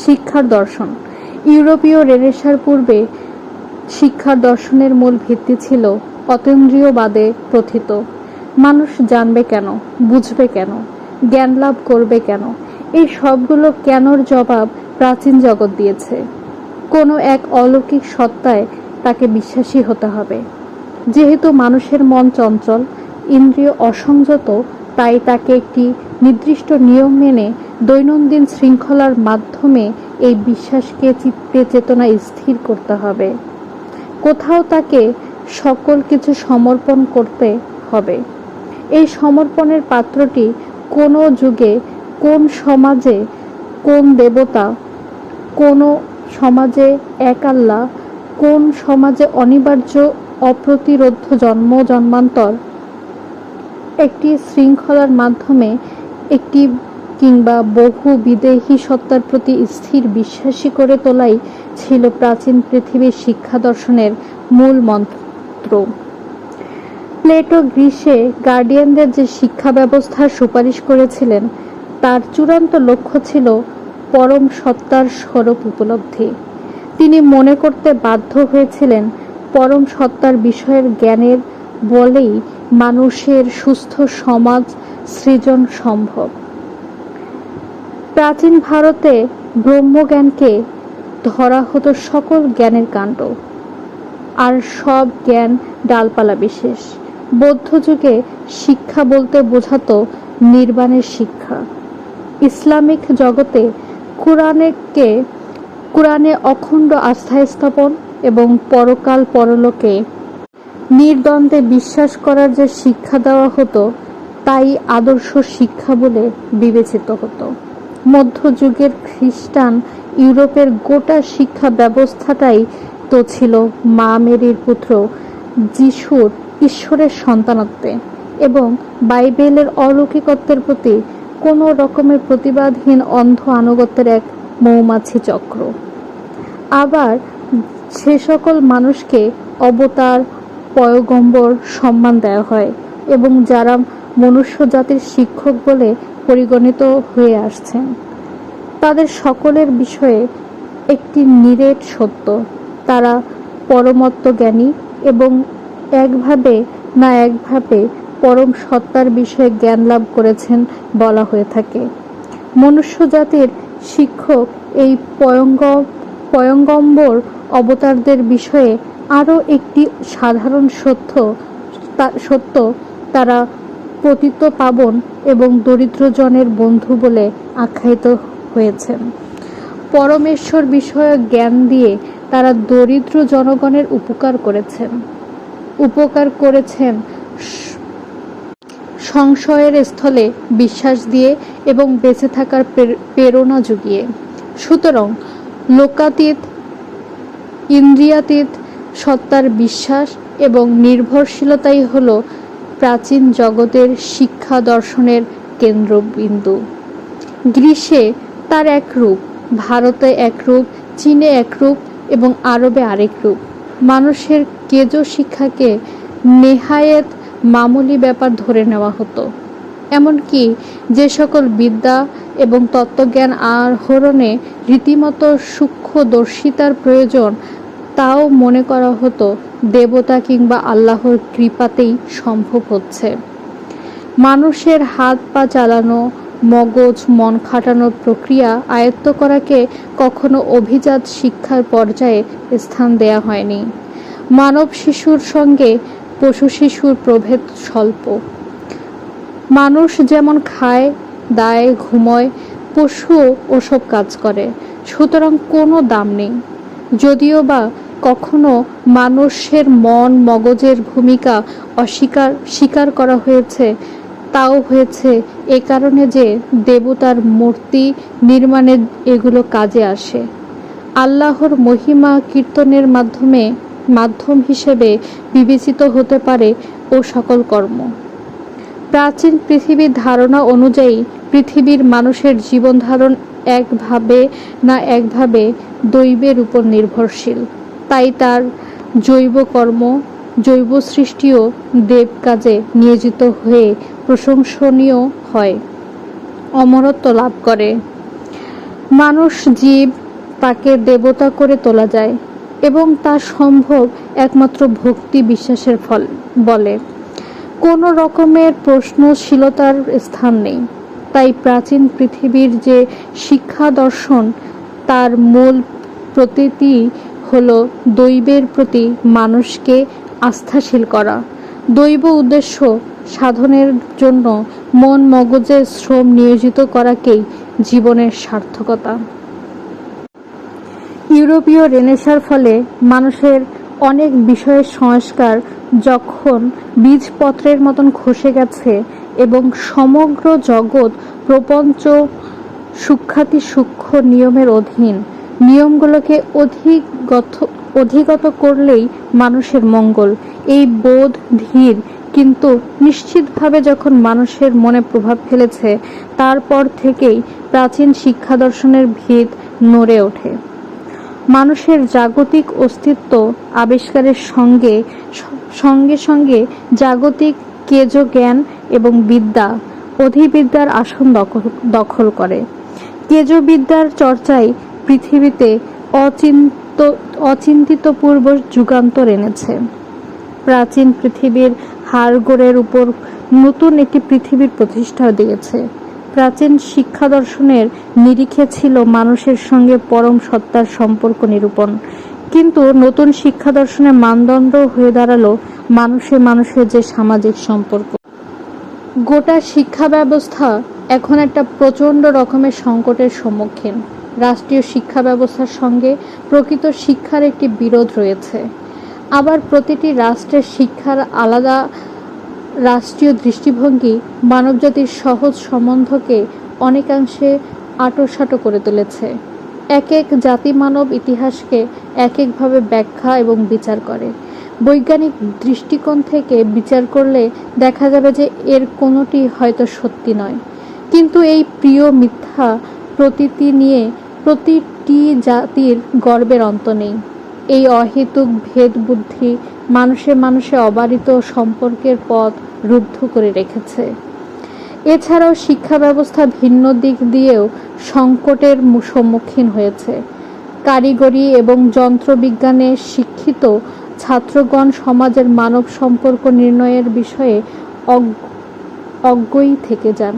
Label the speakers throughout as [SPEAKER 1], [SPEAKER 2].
[SPEAKER 1] শিক্ষার দর্শন। ইউরোপীয় রেনেসাঁর পূর্বে শিক্ষার দর্শনের মূল ভিত্তি ছিল অতীন্দ্রিয়বাদে প্রথিত। মানুষ জানবে কেন, বুঝবে কেন, জ্ঞান লাভ করবে কেন, এই সবগুলো কেনর জবাব প্রাচীন জগৎ দিয়েছে। কোনো এক অলৌকিক সত্তায় তাকে বিশ্বাসী হতে হবে। যেহেতু মানুষের মন চঞ্চল, ইন্দ্রিয় অসংযত, তাই তাকে একটি নির্দিষ্ট নিয়ম মেনে দৈনন্দিন শৃঙ্খলার মাধ্যমে এই বিশ্বাসকে চিত্তে চেতনায় স্থির করতে হবে। কোথাও তাকে সকল কিছু সমর্পণ করতে হবে। এই সমর্পণের পাত্রটি কোন যুগে, কোন সমাজে, কোন দেবতা, কোন সমাজে এক আল্লাহ, কোন সমাজে অনিবার্য অপ্রতিরোধ্য জন্ম জন্মান্তর, একটি শৃঙ্খলার মাধ্যমে একটি কিংবা বহু বিদেহী সত্তার প্রতি স্থির বিশ্বাসী করে তোলাই ছিল প্রাচীন পৃথিবীর শিক্ষা দর্শনের মূল মন্ত্র। প্লেটো গ্রীসে গার্ডিয়ানদের যে শিক্ষা ব্যবস্থার সুপারিশ করেছিলেন, তার চূড়ান্ত লক্ষ্য ছিল পরম সত্তার স্বরূপ উপলব্ধি। তিনি মনে করতে বাধ্য হয়েছিলেন পরম সত্তার বিষয়ের জ্ঞানের বলেই মানুষের সুস্থ সমাজ সৃজন সম্ভব। প্রাচীন ভারতে ব্রহ্মজ্ঞানকে ধরা হতো সকল জ্ঞানের কাণ্ড, আর সব জ্ঞান ডালপালা বিশেষ। বৌদ্ধ যুগে শিক্ষা বলতে বোঝাতো নির্বাণের শিক্ষা। ইসলামিক জগতে কুরআনে অখণ্ড আস্থা স্থাপন এবং পরকাল পরলোকে নির্দ্বন্দ্বে বিশ্বাস করার যে শিক্ষা দেওয়া হতো, তাই আদর্শ শিক্ষা বলে বিবেচিত হতো। মধ্যযুগের খ্রিস্টান ইউরোপের গোটা শিক্ষা ব্যবস্থাটাই তো ছিল মা মেরির পুত্র যিশুর ঈশ্বরের সন্তানত্বে এবং বাইবেলের অলৌকিকত্বের প্রতি কোনো রকমের প্রতিবাদহীন অন্ধ আনুগত্যের এক মৌমাছি চক্র। আবার সে সকল মানুষকে অবতার, পয়গম্বর সম্মান দেওয়া হয় এবং যারা মনুষ্য জাতির শিক্ষক বলে পরিগণিত হয়ে আসছেন, তাদের সকলের বিষয়ে একটি নিরেট সত্য, তারা পরমত্বজ্ঞানী এবং একভাবে না একভাবে পরম সত্তার বিষয়ে জ্ঞান লাভ করেছেন বলা হয়ে থাকে। মনুষ্য জাতির শিক্ষক এই পয়গম্বর অবতারদের বিষয়ে আরও একটি সাধারণ সত্য, তারা পতিত পাবন এবং দরিদ্রজনের বন্ধু বলে আখ্যায়িত হয়েছেন। পরমেশ্বর বিষয়ক জ্ঞান দিয়ে তারা দরিদ্র জনগণের উপকার করেছেন সংশয়ের স্থলে বিশ্বাস দিয়ে এবং বেঁচে থাকার প্রেরণা জুগিয়ে। সুতরাং লোকাতীত, ইন্দ্রিয়াতীত সত্তার বিশ্বাস এবং নির্ভরশীলতাই হল প্রাচীন জগতের শিক্ষা দর্শনের কেন্দ্রবিন্দু। গ্রীসে তার এক রূপ, ভারতে এক রূপ, চীনে এক রূপ এবং আরবে আরেক রূপ। মানুষের কেজো শিক্ষাকে নেহায়েত মামুলি ব্যাপার ধরে নেওয়া হতো। এমনকি যে সকল বিদ্যা এবং তত্ত্বজ্ঞান আহরণে রীতিমতো সূক্ষ্মদর্শিতার প্রয়োজন, তাও মনে করা হতো দেবতা কিংবা আল্লাহর কৃপাতেই সম্ভব হচ্ছে। মানুষের হাত পা চালানো, মগজ মন খাটানোর প্রক্রিয়া আয়ত্ত করাকে কখনো অভিজাত শিক্ষার পর্যায়ে স্থান দেয়া হয়নি। মানব শিশুর সঙ্গে পশু শিশুর প্রভেদ স্বল্প। মানুষ যেমন খায়, দায়, ঘুমোয়, পশুও ওসব কাজ করে, সুতরাং কোনো দাম নেই। যদিও বা কখনো মানুষের মন মগজের ভূমিকা স্বীকার করা হয়েছে, তাও হয়েছে এ কারণে যে দেবতার মূর্তি নির্মাণে এগুলো কাজে আসে। আল্লাহর মহিমা কীর্তনের মাধ্যম হিসেবে বিবেচিত হতে পারে ও সকল কর্ম। প্রাচীন পৃথিবীর ধারণা অনুযায়ী পৃথিবীর মানুষের জীবনধারণ একভাবে না একভাবে দৈবের উপর নির্ভরশীল। তাই তার জৈব কর্ম, জৈব সৃষ্টিও দেব কাজে নিয়োজিত হয়ে প্রশংসনীয় হয়, অমরত্ব লাভ করে। মানুষ জীব তাকে দেবতা করে তোলা যায় এবং তা সম্ভব একমাত্র ভক্তি বিশ্বাসের বলে। কোনো রকমের প্রশ্নশীলতার স্থান নেই। তাই প্রাচীন পৃথিবীর যে শিক্ষা দর্শন, তার মূল প্রতীতি হল দৈবের প্রতি মানুষকে আস্থাশীল করা, দৈব উদ্দেশ্য সাধনের জন্য মন মগজের শ্রম নিয়োজিত করাকেই জীবনের সার্থকতা। ইউরোপীয় রেনেসাঁর ফলে মানুষের অনেক বিষয়ের সংস্কার যখন বীজপত্রের মতন খসে গেছে এবং সমগ্র জগৎ প্রপঞ্চ সূক্ষ্মাতি সূক্ষ্ম নিয়মের অধীন, নিয়মগুলোকে অধিগত করলেই মানুষের মঙ্গল, এই বোধ ধীর কিন্তু নিশ্চিতভাবে যখন মানুষের মনে প্রভাব ফেলেছে, তারপর থেকেই প্রাচীন শিক্ষা দর্শনের ভিত নড়ে ওঠে। মানুষের জাগতিক অস্তিত্ব আবিষ্কারের সঙ্গে সঙ্গে জাগতিক কেজ জ্ঞান এবং বিদ্যা অধিবিদ্যার আসন দখল করে। কেজ বিদ্যার চর্চায় পৃথিবীতে অচিন্তিতপূর্ব যুগান্তর এনেছে। প্রাচীন পৃথিবীর হাড়গোড়ের উপর নতুন একটি পৃথিবীর প্রতিষ্ঠা দিয়েছে। প্রাচীন শিক্ষা দর্শনের নিরিখে ছিল মানুষের সঙ্গে পরম সত্তার সম্পর্ক নিরূপণ, কিন্তু নতুন শিক্ষা দর্শনের মানদণ্ড হয়ে দাঁড়ালো মানুষের যে সামাজিক সম্পর্ক। গোটা শিক্ষা ব্যবস্থা এখন একটা প্রচণ্ড রকমের সংকটের সম্মুখীন। রাষ্ট্রীয় শিক্ষা ব্যবস্থার সঙ্গে প্রকৃত শিক্ষার একটি বিরোধ রয়েছে। আবার প্রতিটি রাষ্ট্রের শিক্ষার আলাদা রাষ্ট্রীয় দৃষ্টিভঙ্গি মানবজাতির সহজ সম্বন্ধকে অনেকাংশে আঁটোসাঁটো করে তুলেছে। এক এক জাতি মানব ইতিহাসকে এক একভাবে ব্যাখ্যা এবং বিচার করে। বৈজ্ঞানিক দৃষ্টিকোণ থেকে বিচার করলে দেখা যাবে যে এর কোনোটি হয়তো সত্যি নয়, কিন্তু এই প্রিয় মিথ্যা প্রতীতি নিয়ে প্রতিটি জাতির গর্বের অন্ত নেই। এই অহেতুক ভেদ বুদ্ধি মানুষে অবারিত সম্পর্কের পথ রুদ্ধ করে রেখেছে। এছাড়াও শিক্ষা ব্যবস্থা ভিন্ন দিক দিয়েও সংকটের সম্মুখীন হয়েছে। কারিগরি এবং যন্ত্রবিজ্ঞানে শিক্ষিত ছাত্রগণ সমাজের মানব সম্পর্ক নির্ণয়ের বিষয়ে অজ্ঞই থেকে যান।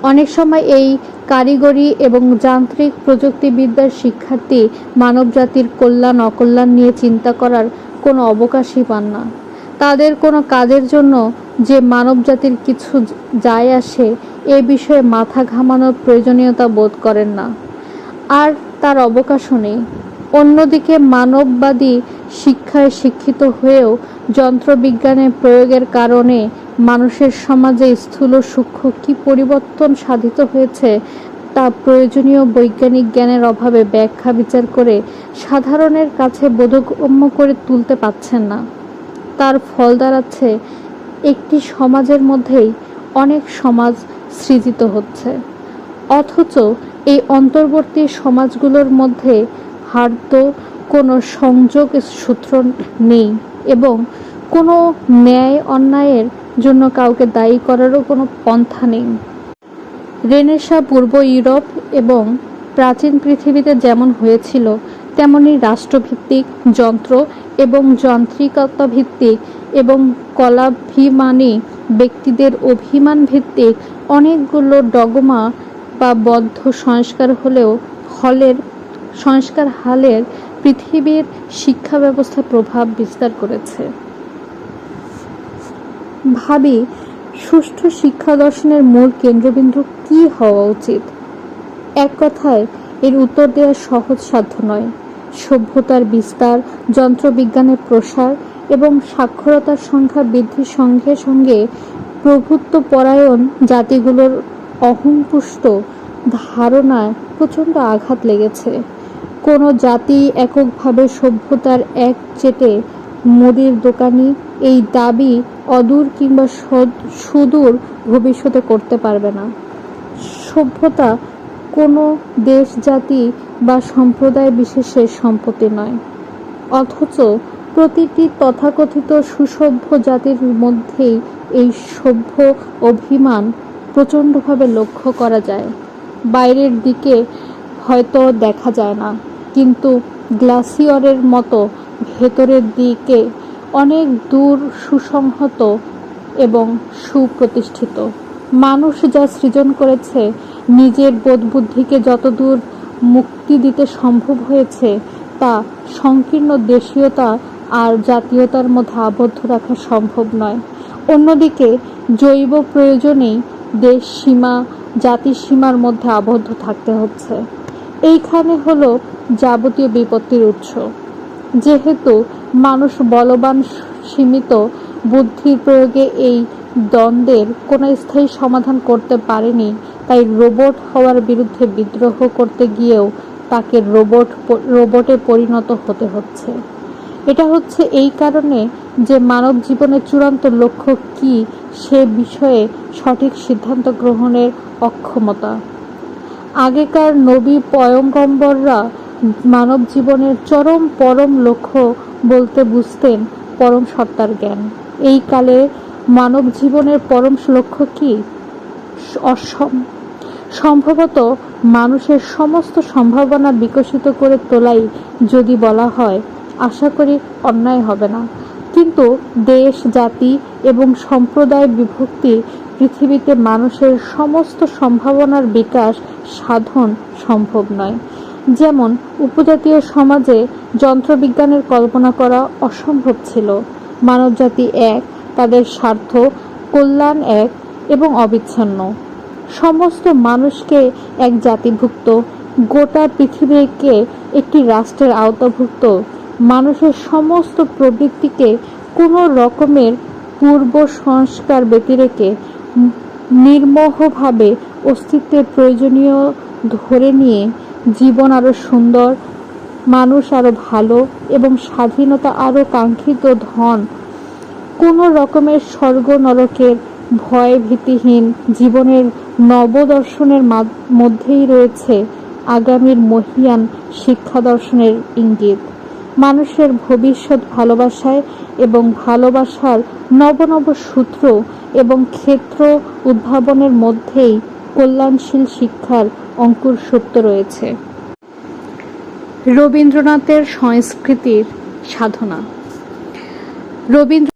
[SPEAKER 1] অনেক সময় এই কারিগরি এবং যান্ত্রিক প্রযুক্তিবিদ্যার শিক্ষার্থী মানবজাতির কল্যাণ অকল্যাণ নিয়ে চিন্তা করার কোনো অবকাশই পান না। তাদের কোনো কাজের জন্য যে মানবজাতির কিছু যায় আসে এ বিষয়ে মাথা ঘামানোর প্রয়োজনীয়তা বোধ করেন না, আর তার অবকাশও নেই। অন্যদিকে মানববাদী শিক্ষায় শিক্ষিত হয়েও যন্ত্রবিজ্ঞানের প্রয়োগের কারণে মানুষের সমাজে স্থূল সূক্ষ্ম কী পরিবর্তন সাধিত হয়েছে তা প্রয়োজনীয় বৈজ্ঞানিক জ্ঞানের অভাবে ব্যাখ্যা বিচার করে সাধারণের কাছে বোধগম্য করে তুলতে পারছেন না। তার ফল দাঁড়াচ্ছে একটি সমাজের মধ্যেই অনেক সমাজ সৃজিত হচ্ছে, অথচ এই অন্তর্বর্তী সমাজগুলোর মধ্যে হার্দ কোনো সংযোগ সূত্র নেই এবং কোনো ন্যায় অন্যায়ের জন্য কাউকে দায়ী করারও কোনো পন্থা নেই। রেনেসাঁ পূর্ব ইউরোপ এবং প্রাচীন পৃথিবীতে যেমন হয়েছিল, তেমনি রাষ্ট্রভিত্তিক, যন্ত্র এবং যান্ত্রিকতা ভিত্তিক এবং কলাভিমানী ব্যক্তিদের অভিমান ভিত্তিক অনেকগুলো ডগমা বা বদ্ধ সংস্কার হালের পৃথিবীর শিক্ষা ব্যবস্থা প্রভাব বিস্তার করেছে। ভাবি, সুষ্ঠু শিক্ষা দর্শনের মূল কেন্দ্রবিন্দু কি হওয়া উচিত? এক কথায় এর উত্তর দেওয়া সহজসাধ্য নয়। সভ্যতার বিস্তার, যন্ত্রবিজ্ঞানের প্রসার এবং সাক্ষরতার সংখ্যা বৃদ্ধির সঙ্গে সঙ্গে প্রভুত্বপরায়ণ জাতিগুলোর অহংপুষ্ট ধারণায় প্রচণ্ড আঘাত লেগেছে। কোনো জাতি এককভাবে সভ্যতার এক চেটে মুদির দোকানি এই দাবি অদূর কিংবা সুদূর ভবিষ্যতে করতে পারবে না। সভ্যতা কোনো দেশ, জাতি বা সম্প্রদায় বিশেষের সম্পত্তি নয়, অথচ প্রতিটি তথাকথিত সুসভ্য জাতির মধ্যেই এই সভ্য অভিমান প্রচণ্ডভাবে লক্ষ্য করা যায়। বাইরের দিকে হয়তো দেখা যায় না, কিন্তু গ্লাসিয়রের মতো ভেতরের দিকে অনেক দূর সুসংহত এবং সুপ্রতিষ্ঠিত। মানুষ যা সৃজন করেছে, নিজের বোধবুদ্ধিকে যতদূর মুক্তি দিতে সম্ভব হয়েছে, তা সংকীর্ণ দেশীয়তা আর জাতীয়তার মধ্যে আবদ্ধ রাখা সম্ভব নয়। অন্যদিকে জৈব প্রয়োজনেই দেশ সীমা, জাতির সীমার মধ্যে আবদ্ধ থাকতে হচ্ছে। এইখানে হলো যাবতীয় বিপত্তির উৎস। যেহেতু মানুষ বলবান, সীমিত বুদ্ধির প্রয়োগে এই দ্বন্দ্বের কোনো স্থায়ী সমাধান করতে পারেনি, তাই রোবট হওয়ার বিরুদ্ধে বিদ্রোহ করতে গিয়েও তাকে রোবটে পরিণত হতে হচ্ছে। এটা হচ্ছে এই কারণে যে মানব জীবনের চূড়ান্ত লক্ষ্য কী সে বিষয়ে সঠিক সিদ্ধান্ত গ্রহণের অক্ষমতা। আগেকার নবী পয়গম্বররা মানব জীবনের পরম লক্ষ্য বলতে বুঝতেন পরম সত্তার জ্ঞান। এই কালে মানব জীবনের পরম লক্ষ্য কি? সম্ভবত মানুষের সমস্ত সম্ভাবনা বিকশিত করে তোলাই যদি বলা হয়, আশা করি অন্যায় হবে না। কিন্তু দেশ, জাতি এবং সম্প্রদায় বিভক্তি পৃথিবীতে মানুষের সমস্ত সম্ভাবনার বিকাশ সাধন সম্ভব নয়। যেমন উপজাতীয় সমাজে যন্ত্রবিজ্ঞানের কল্পনা করা অসম্ভব ছিল। মানবজাতি এক, তাদের স্বার্থ কল্যাণ এক এবং অবিচ্ছিন্ন। সমস্ত মানুষকে এক জাতিভুক্ত, গোটা পৃথিবীকে একটি রাষ্ট্রের আওতাভুক্ত, মানুষের সমস্ত প্রবৃত্তিকে কোনো রকমের পূর্ব সংস্কার ব্যতিরেকে নির্মোহভাবে অস্তিত্বের প্রয়োজনীয় ধরে নিয়ে জীবন আরও সুন্দর, মানুষ আরও ভালো এবং স্বাধীনতা আরও কাঙ্ক্ষিত ধন, কোনো রকমের স্বর্গ নরকের ভয় ভীতিহীন জীবনের নবদর্শনের মধ্যেই রয়েছে আগামীর মহীয়ান শিক্ষা দর্শনের ইঙ্গিত। মানুষের ভবিষ্যৎ ভালোবাসায় এবং ভালোবাসার নব নব সূত্র এবং ক্ষেত্র উদ্ভাবনের মধ্যেই কল্যাণশীল শিক্ষার অঙ্কুর সুপ্ত রয়েছে। রবীন্দ্রনাথের সংস্কৃতির সাধনা। রবীন্দ্র